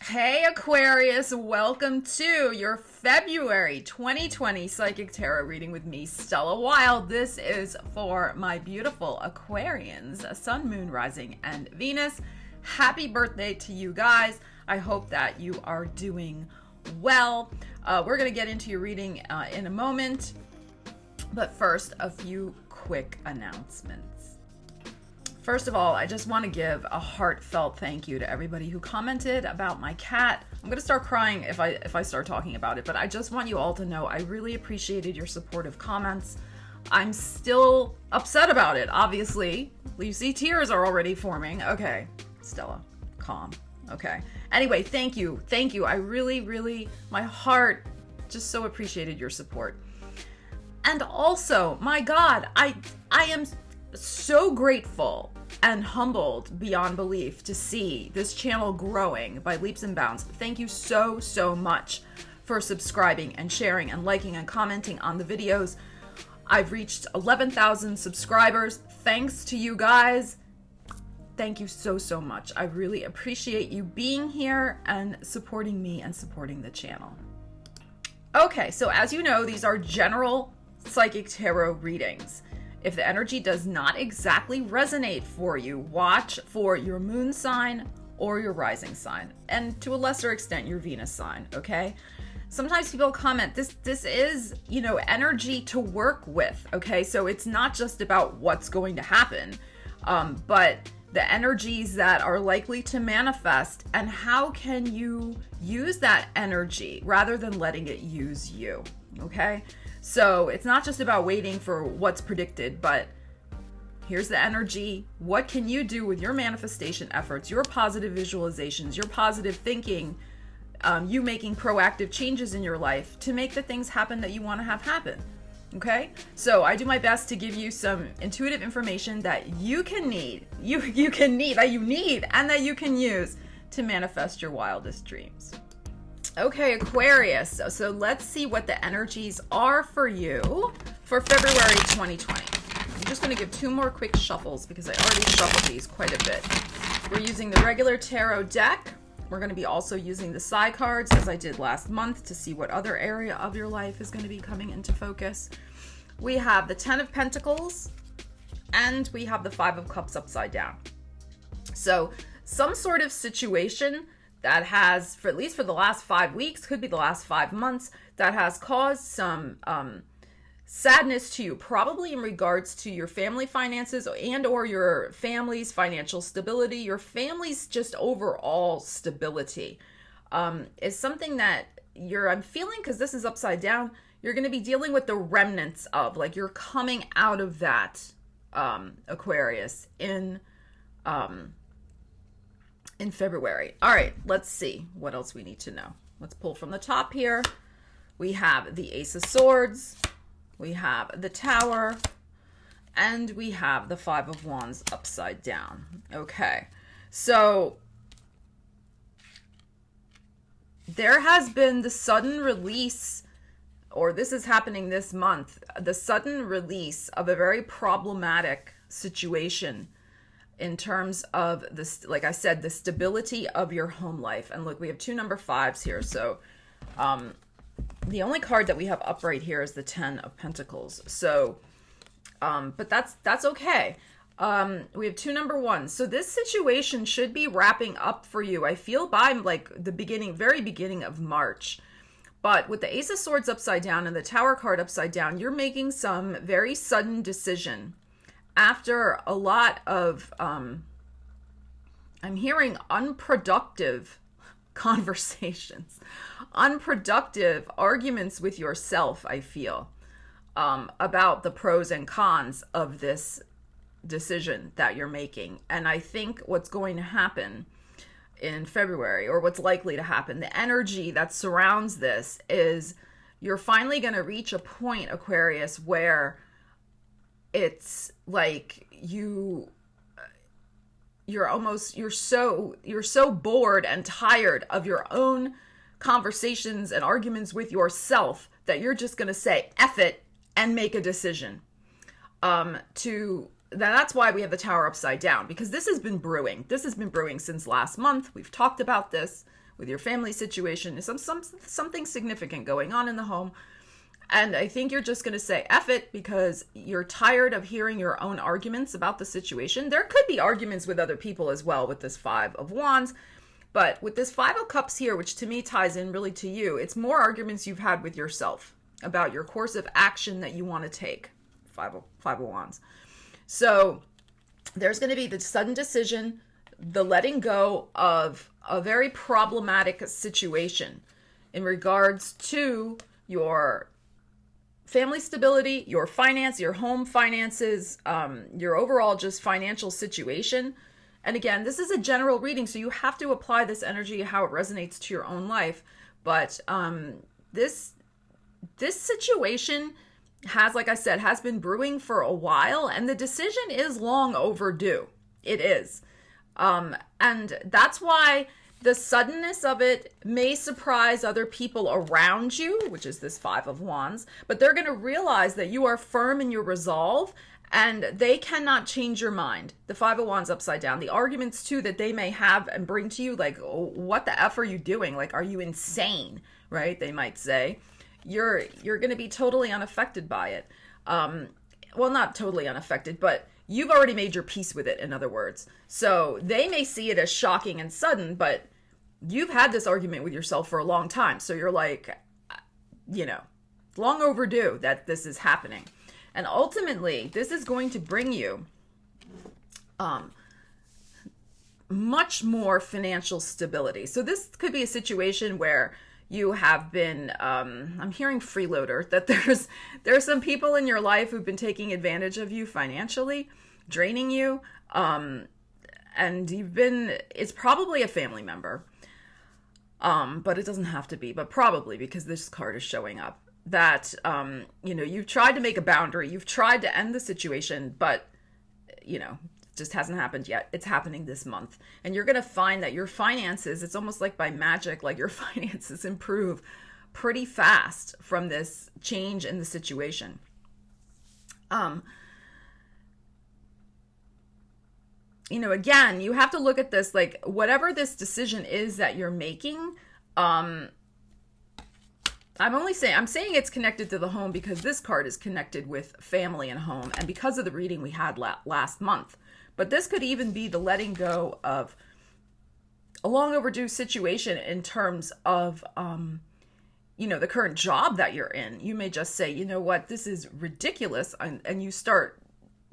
Hey Aquarius, welcome to your February 2020 Psychic Tarot reading with me, Stella Wilde. This is for my beautiful Aquarians, Sun, Moon, Rising, and Venus. Happy birthday to you guys. I hope that you are doing well. We're going to get into your reading in a moment, but first, a few quick announcements. First of all, I just want to give a heartfelt thank you to everybody who commented about my cat. I'm going to start crying if I start talking about it, but I just want you all to know I really appreciated your supportive comments. I'm still upset about it, obviously. You see tears are already forming. Okay, Stella, calm. Okay. Anyway, thank you. Thank you. I really, my heart just so appreciated your support. And also, my God, I am so grateful and humbled beyond belief to see this channel growing by leaps and bounds. Thank you so much for subscribing and sharing and liking and commenting on the videos. I've reached 11,000 subscribers. Thanks to you guys. Thank you so much. I really appreciate you being here and supporting me and supporting the channel. Okay, so as you know, these are general psychic tarot readings. If the energy does not exactly resonate for you, watch for your moon sign or your rising sign, and to a lesser extent, your Venus sign, okay? Sometimes people comment, this is, energy to work with, okay? So it's not just about what's going to happen, but the energies that are likely to manifest, and how can you use that energy rather than letting it use you, okay? So it's not just about waiting for what's predicted, but here's the energy. What can you do with your manifestation efforts, your positive visualizations, your positive thinking, you making proactive changes in your life to make the things happen that you want to have happen? Okay? So I do my best to give you some intuitive information that you can need, and that you can use to manifest your wildest dreams. Okay, Aquarius, so let's see what the energies are for you for February 2020. I'm just going to give two more quick shuffles because I already shuffled these quite a bit. We're using the regular tarot deck. We're going to be also using the side cards as I did last month to see what other area of your life is going to be coming into focus. We have the 10 of Pentacles and we have the 5 of Cups upside down. So some sort of situation that has, for at least for the last 5 weeks, could be the last 5 months, that has caused some sadness to you, probably in regards to your family finances and or your family's financial stability, your family's just overall stability, is something that I'm feeling, because this is upside down, you're going to be dealing with the remnants of, like, you're coming out of that, Aquarius, in February. All right, let's see what else we need to know. Let's pull from the top here. We have the Ace of Swords, we have the Tower, and we have the 5 of Wands upside down. Okay, so there has been the sudden release, or this is happening this month, the sudden release of a very problematic situation in terms of this, like I said, the stability of your home life. And look, we have two number 5s here. So the only card that we have up right here is the 10 of Pentacles. So, but that's okay. We have two number 1s. So this situation should be wrapping up for you, I feel, by like the very beginning of March. But with the Ace of Swords upside down and the Tower card upside down, you're making some very sudden decision after a lot of, I'm hearing unproductive conversations, unproductive arguments with yourself, I feel, about the pros and cons of this decision that you're making. And I think what's going to happen in February, or what's likely to happen, the energy that surrounds this is you're finally going to reach a point, Aquarius, where it's like you're so bored and tired of your own conversations and arguments with yourself that you're just going to say F it and make a decision. That's why we have the Tower upside down, because this has been brewing. This has been brewing since last month. We've talked about this. with your family situation, something significant going on in the home. And I think you're just going to say F it because you're tired of hearing your own arguments about the situation. There could be arguments with other people as well with this Five of Wands. But with this Five of Cups here, which to me ties in really to you, it's more arguments you've had with yourself about your course of action that you want to take. Five of Wands. So there's going to be the sudden decision, the letting go of a very problematic situation in regards to your family stability, your finance, your home finances, your overall just financial situation. And again, this is a general reading, so you have to apply this energy how it resonates to your own life. But this situation has, like I said, has been brewing for a while, and the decision is long overdue. It is. And that's why the suddenness of it may surprise other people around you, which is this Five of Wands, but they're going to realize that you are firm in your resolve and they cannot change your mind. The Five of Wands upside down. The arguments too that they may have and bring to you, like, oh, what the F are you doing? Like, are you insane? Right? They might say. You're going to be totally unaffected by it. Well, not totally unaffected, but you've already made your peace with it, in other words. So they may see it as shocking and sudden, but you've had this argument with yourself for a long time. So you're like, long overdue that this is happening. And ultimately, this is going to bring you much more financial stability. So this could be a situation where you have been, I'm hearing freeloader, that there's some people in your life who've been taking advantage of you financially, draining you, and it's probably a family member, but it doesn't have to be, but probably, because this card is showing up, that, you've tried to make a boundary, you've tried to end the situation, but, just hasn't happened yet. It's happening this month. And you're going to find that your finances, it's almost like by magic, like your finances improve pretty fast from this change in the situation. Again, you have to look at this, like, whatever this decision is that you're making, I'm saying it's connected to the home because this card is connected with family and home, and because of the reading we had last month. But this could even be the letting go of a long overdue situation in terms of, the current job that you're in. You may just say, you know what, this is ridiculous. And you start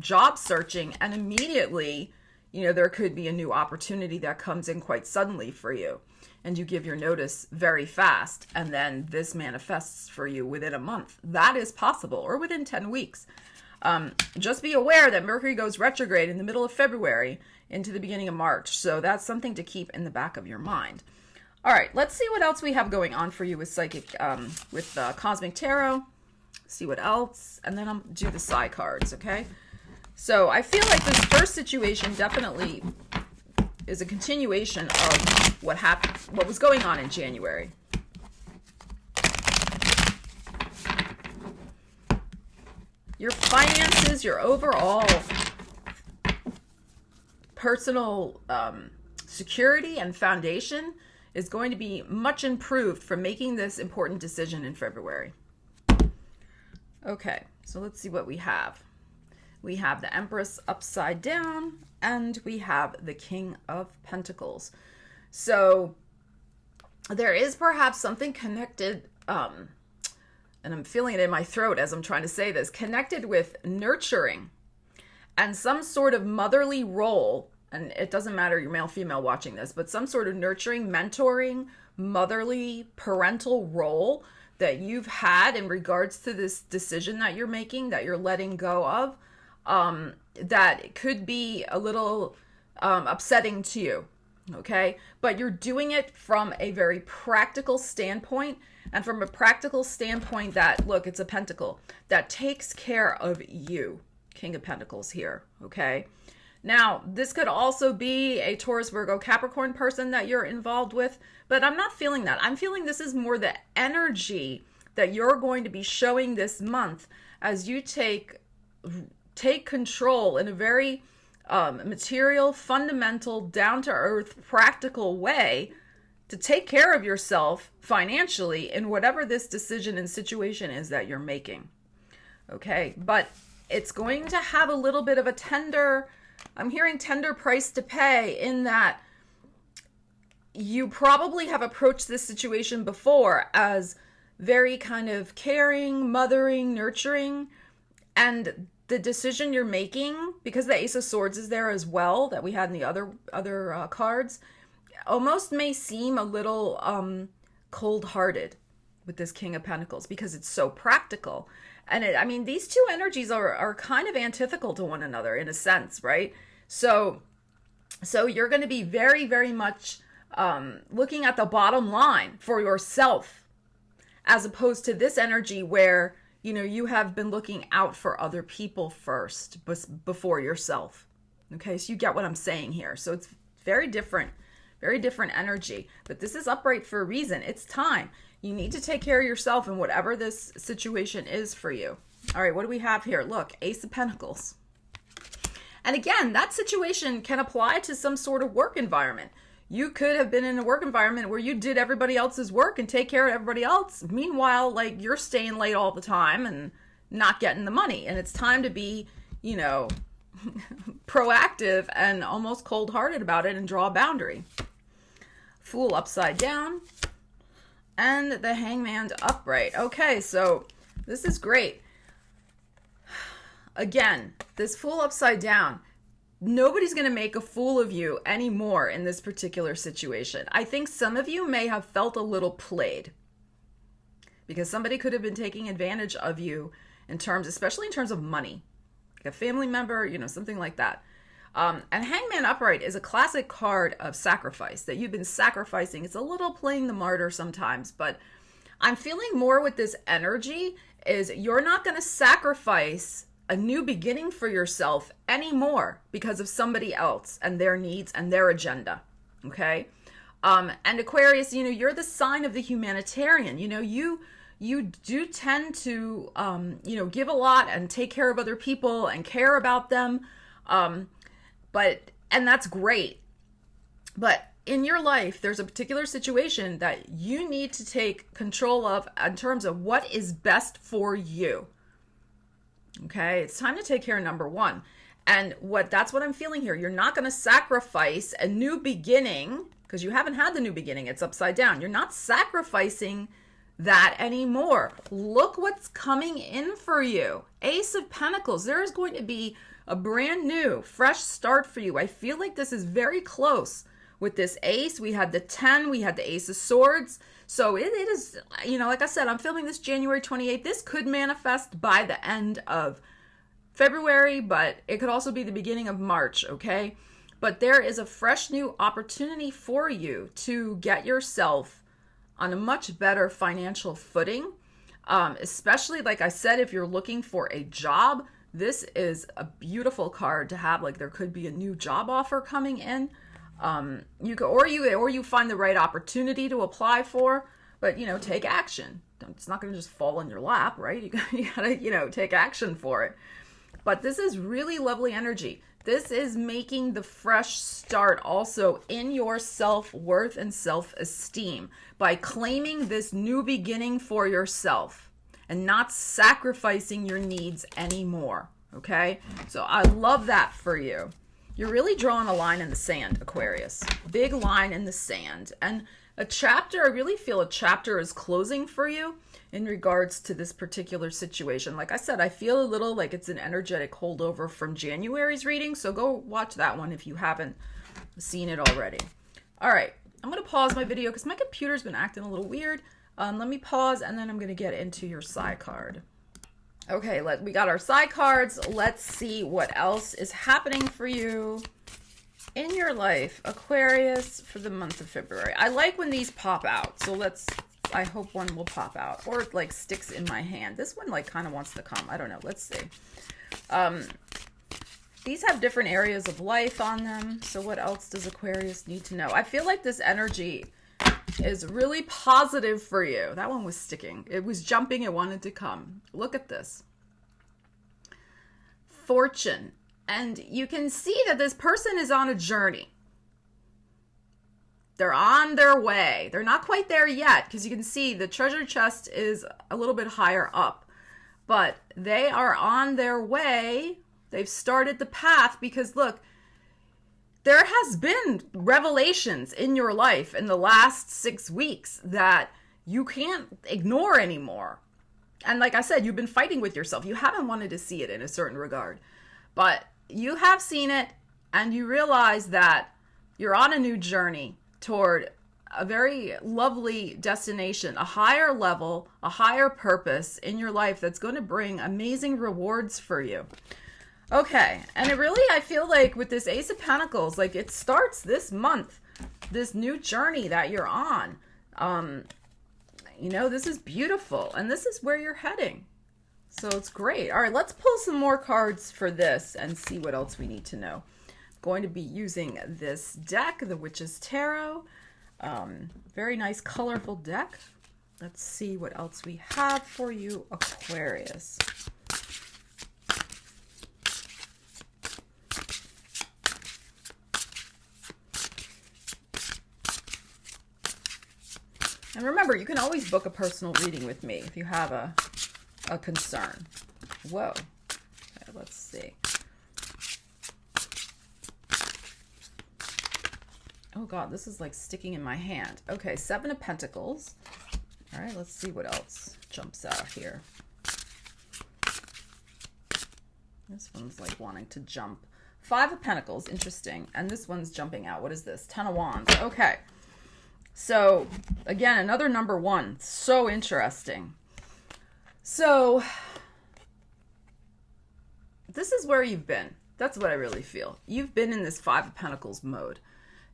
job searching, and immediately, there could be a new opportunity that comes in quite suddenly for you. And you give your notice very fast, and then this manifests for you within a month. That is possible, or within 10 weeks. Just be aware that Mercury goes retrograde in the middle of February into the beginning of March. So that's something to keep in the back of your mind. All right, let's see what else we have going on for you with Cosmic Tarot. See what else, and then I'll do the side cards, okay? So I feel like this first situation definitely is a continuation of what was going on in January. Your finances, your overall personal security and foundation is going to be much improved from making this important decision in February. Okay, so let's see what we have. We have the Empress upside down, and we have the King of Pentacles. So there is perhaps something connected, and I'm feeling it in my throat as I'm trying to say this, connected with nurturing and some sort of motherly role. And it doesn't matter, you're male, female watching this, but some sort of nurturing, mentoring, motherly, parental role that you've had in regards to this decision that you're making, that you're letting go of, that could be a little upsetting to you. Okay, but you're doing it from a very practical standpoint, and from a practical standpoint that, look, it's a pentacle that takes care of you. King of Pentacles here. Okay, now this could also be a Taurus, Virgo, Capricorn person that you're involved with, but I'm not feeling that. I'm feeling this is more the energy that you're going to be showing this month as you take control in a very material, fundamental, down-to-earth, practical way to take care of yourself financially in whatever this decision and situation is that you're making. Okay, but it's going to have a little bit of a tender, I'm hearing tender price to pay, in that you probably have approached this situation before as very kind of caring, mothering, nurturing, and the decision you're making, because the Ace of Swords is there as well, that we had in the other cards, almost may seem a little cold-hearted with this King of Pentacles, because it's so practical. And I mean, these two energies are kind of antithetical to one another in a sense, right? So you're going to be very, very much looking at the bottom line for yourself, as opposed to this energy where, you know, you have been looking out for other people first before yourself. Okay, so you get what I'm saying here. So it's very different energy. But this is upright for a reason. It's time. You need to take care of yourself in whatever this situation is for you. All right, what do we have here? Look, Ace of Pentacles. And again, that situation can apply to some sort of work environment. You could have been in a work environment where you did everybody else's work and take care of everybody else. Meanwhile, like, you're staying late all the time and not getting the money. And it's time to be, you know, proactive and almost cold-hearted about it and draw a boundary. Fool upside down. And the Hangman's upright. Okay, so this is great. Again, this Fool upside down. Nobody's going to make a fool of you anymore in this particular situation. I think some of you may have felt a little played, because somebody could have been taking advantage of you in terms, especially in terms of money, like a family member, you know, something like that. And Hangman upright is a classic card of sacrifice, that you've been sacrificing. It's a little playing the martyr sometimes, but I'm feeling more with this energy is you're not going to sacrifice a new beginning for yourself anymore because of somebody else and their needs and their agenda. Okay. And Aquarius, you know, you're the sign of the humanitarian. You know, you do tend to, you know, give a lot and take care of other people and care about them. And that's great. But in your life, there's a particular situation that you need to take control of in terms of what is best for you. Okay, it's time to take care of number one. And that's what I'm feeling here. You're not going to sacrifice a new beginning, because you haven't had the new beginning. It's upside down. You're not sacrificing that anymore. Look what's coming in for you. Ace of Pentacles. There is going to be a brand new, fresh start for you. I feel like this is very close with this ace. We had the 10, we had the Ace of Swords. So it is, you know, like I said, I'm filming this January 28th. This could manifest by the end of February, but it could also be the beginning of March, okay? But there is a fresh new opportunity for you to get yourself on a much better financial footing. Especially, like I said, if you're looking for a job, this is a beautiful card to have. Like, there could be a new job offer coming in. You find the right opportunity to apply for, but, you know, take action. It's not going to just fall in your lap, right? You gotta, you know, take action for it. But this is really lovely energy. This is making the fresh start also in your self-worth and self-esteem by claiming this new beginning for yourself and not sacrificing your needs anymore. Okay? So I love that for you. You're really drawing a line in the sand, Aquarius. Big line in the sand. And a chapter, I really feel a chapter is closing for you in regards to this particular situation. Like I said, I feel a little like it's an energetic holdover from January's reading. So go watch that one if you haven't seen it already. All right. I'm going to pause my video because my computer's been acting a little weird. Let me pause and then I'm going to get into your side card. Okay, we got our side cards. Let's see what else is happening for you in your life, Aquarius, for the month of February. I like when these pop out, so I hope one will pop out, or it like sticks in my hand. This one like kind of wants to come. I don't know. Let's see. These have different areas of life on them, so what else does Aquarius need to know? I feel like this energy is really positive for you. That one was sticking. It was jumping. It wanted to come. Look at this. Fortune. And you can see that this person is on a journey. They're on their way. They're not quite there yet because you can see the treasure chest is a little bit higher up. But they are on their way. They've started the path because, look, there has been revelations in your life in the last 6 weeks that you can't ignore anymore. And like I said, you've been fighting with yourself. You haven't wanted to see it in a certain regard. But you have seen it, and you realize that you're on a new journey toward a very lovely destination, a higher level, a higher purpose in your life that's going to bring amazing rewards for you. Okay, and it really, I feel like with this Ace of Pentacles, like it starts this month, this new journey that you're on. You know, this is beautiful, and this is where you're heading. So it's great. All right, let's pull some more cards for this and see what else we need to know. I'm going to be using this deck, the Witch's Tarot. Very nice, colorful deck. Let's see what else we have for you, Aquarius. And remember, you can always book a personal reading with me if you have a concern. Whoa. Okay, let's see. Oh God, this is like sticking in my hand. Okay, 7 of Pentacles. All right, let's see what else jumps out here. This one's like wanting to jump. 5 of Pentacles, interesting. And this one's jumping out. What is this? 10 of Wands. Okay. So, again, another number 1. So interesting. So, this is where you've been. That's what I really feel. You've been in this 5 of Pentacles mode.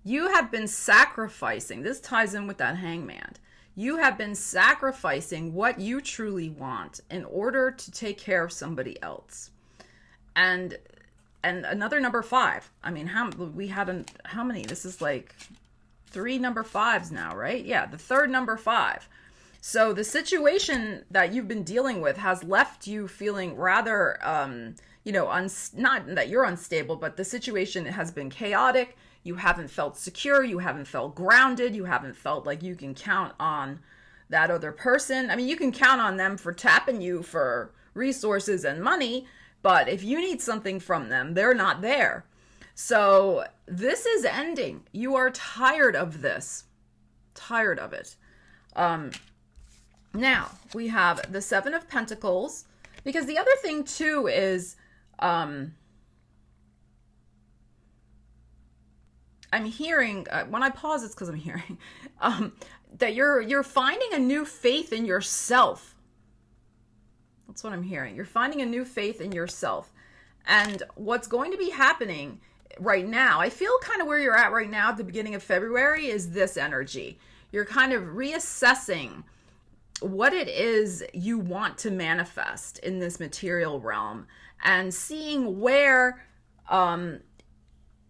You have been sacrificing. This ties in with that Hangman. You have been sacrificing what you truly want in order to take care of somebody else. And another number 5. I mean, how many? This is like 3 number 5s now, right? Yeah, the third number 5. So the situation that you've been dealing with has left you feeling rather, not that you're unstable, but the situation has been chaotic. You haven't felt secure. You haven't felt grounded. You haven't felt like you can count on that other person. I mean, you can count on them for tapping you for resources and money, but if you need something from them, they're not there. So this is ending. You are tired of this. Tired of it. Now, we have the 7 of Pentacles, because the other thing too is, I'm hearing, when I pause, it's because I'm hearing, that you're finding a new faith in yourself. That's what I'm hearing. You're finding a new faith in yourself. And what's going to be happening right now, I feel kind of where you're at right now at the beginning of February is this energy. You're kind of reassessing what it is you want to manifest in this material realm and seeing where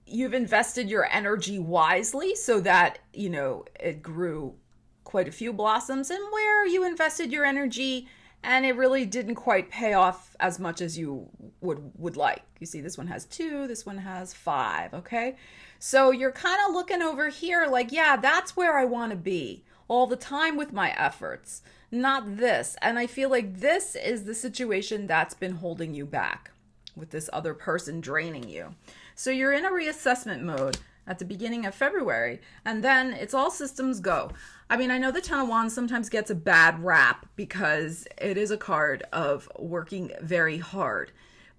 you've invested your energy wisely so that, it grew quite a few blossoms, and where you invested your energy and it really didn't quite pay off as much as you would like. You see, this one has 2, this one has 5, okay? So you're kind of looking over here like, yeah, that's where I want to be all the time with my efforts, not this. And I feel like this is the situation that's been holding you back with this other person draining you. So you're in a reassessment mode at the beginning of February, and then it's all systems go. I mean, I know the 10 of Wands sometimes gets a bad rap because it is a card of working very hard,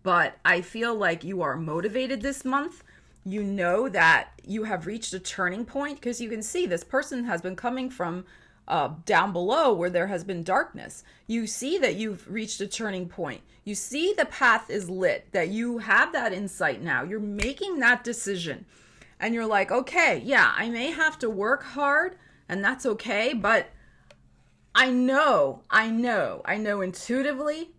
but I feel like you are motivated this month. You know that you have reached a turning point because you can see this person has been coming from down below where there has been darkness. You see that you've reached a turning point. You see the path is lit, that you have that insight now. You're making that decision. And you're like, okay, yeah, I may have to work hard, and that's okay, but I know intuitively,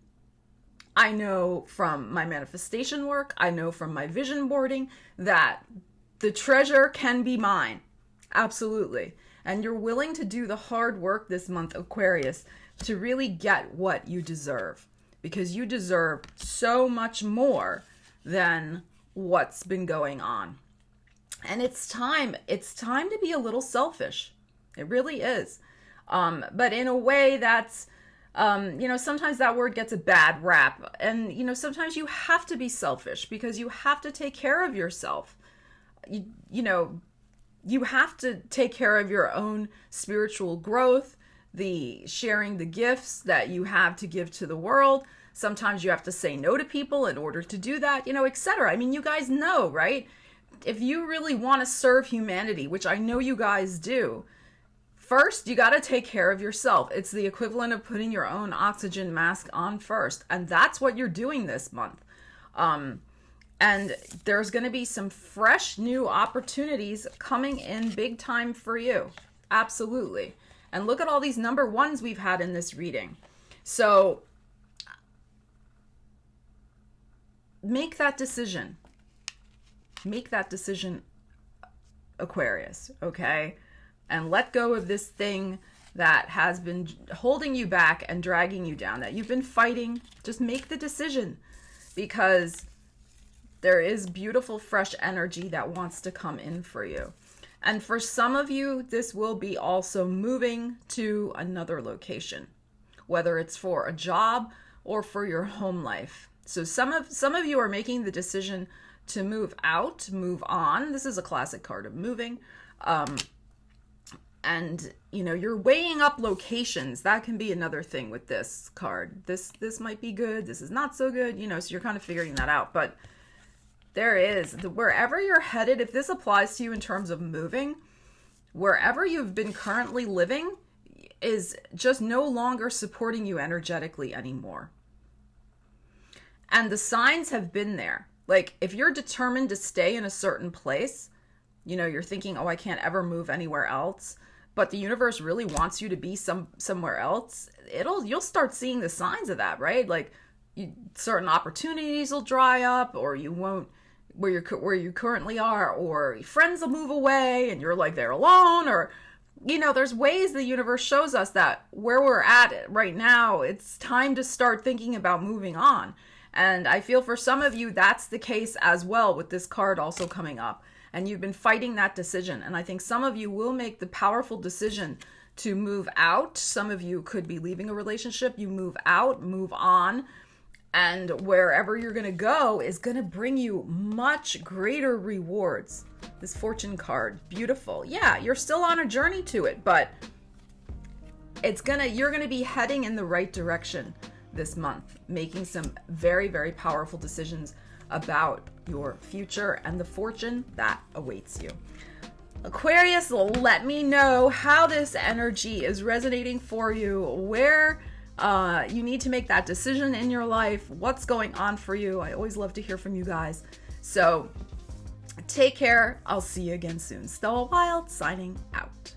I know from my manifestation work, I know from my vision boarding that the treasure can be mine. Absolutely. And you're willing to do the hard work this month, Aquarius, to really get what you deserve, because you deserve so much more than what's been going on. And it's time to be a little selfish. It really is. But in a way that's, sometimes that word gets a bad rap. And, sometimes you have to be selfish because you have to take care of yourself. You have to take care of your own spiritual growth, the sharing the gifts that you have to give to the world. Sometimes you have to say no to people in order to do that, etc. I mean, you guys know, right? If you really want to serve humanity, which I know you guys do, first, you got to take care of yourself. It's the equivalent of putting your own oxygen mask on first. And that's what you're doing this month. And there's going to be some fresh new opportunities coming in big time for you. Absolutely. And look at all these number ones we've had in this reading. So make that decision. Make that decision, Aquarius, okay? And let go of this thing that has been holding you back and dragging you down, that you've been fighting. Just make the decision, because there is beautiful, fresh energy that wants to come in for you. And for some of you, this will be also moving to another location, whether it's for a job or for your home life. So some of you are making the decision to move out, move on. This is a classic card of moving. And, you're weighing up locations. That can be another thing with this card. This might be good. This is not so good, so you're kind of figuring that out. But wherever you're headed, if this applies to you in terms of moving, wherever you've been currently living is just no longer supporting you energetically anymore. And the signs have been there. Like, if you're determined to stay in a certain place, you're thinking, oh, I can't ever move anywhere else, but the universe really wants you to be somewhere else, you'll start seeing the signs of that, right? Like, certain opportunities will dry up, or you won't, where you currently are, or friends will move away and you're like there alone, or there's ways the universe shows us that where we're at right now, it's time to start thinking about moving on. And I feel for some of you, that's the case as well, with this card also coming up. And you've been fighting that decision. And I think some of you will make the powerful decision to move out. Some of you could be leaving a relationship. You move out, move on. And wherever you're going to go is going to bring you much greater rewards. This fortune card, beautiful. Yeah, you're still on a journey to it, but you're going to be heading in the right direction this month, making some very, very powerful decisions about your future and the fortune that awaits you. Aquarius, let me know how this energy is resonating for you, where you need to make that decision in your life, what's going on for you. I always love to hear from you guys. So take care. I'll see you again soon. Stella Wilde signing out.